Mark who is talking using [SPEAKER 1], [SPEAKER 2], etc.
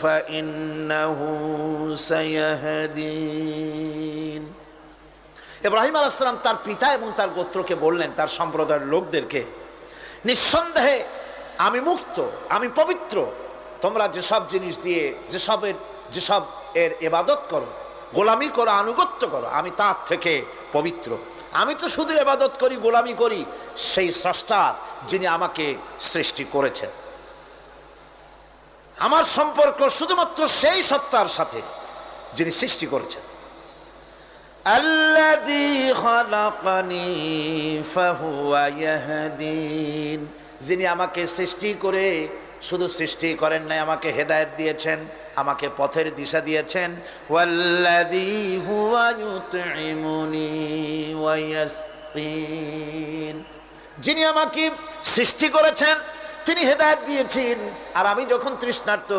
[SPEAKER 1] فإنه سيهدين। ইব্রাহিম আলাইহিস সালাম তার পিতা এবং তার গোত্রকে বললেন, তার সম্প্রদায়ের লোকদেরকে, নিঃসন্দেহে আমি মুক্ত, আমি পবিত্র। তোমরা যেসব জিনিস দিয়ে যেসব এর ইবাদত করো, গোলামি করো, আনুগত্য করো, আমি তার থেকে পবিত্র। আমি তো শুধু ইবাদত করি, গোলামি করি সেই স্রষ্টার, যিনি আমাকে সৃষ্টি করেছেন। আমার সম্পর্ক শুধুমাত্র সেই সত্তার সাথে যিনি সৃষ্টি করেছেন। আল্লাযী খালাকানি ফাহুয়া ইয়াহদিন, যিনি আমাকে সৃষ্টি করে শুধু সৃষ্টি করেন নাই, আমাকে হেদায়েত দিয়েছেন, আমাকে পথের দিশা দিয়েছেন। ওয়াল্লাযী হুয়া ইউতঈমুনি ওয়া ইয়াসকিন, যিনি আমাকে সৃষ্টি করেছেন তিনি হেদায়েত দিয়েছেন, আর আমি যখন তৃষ্ণার্ত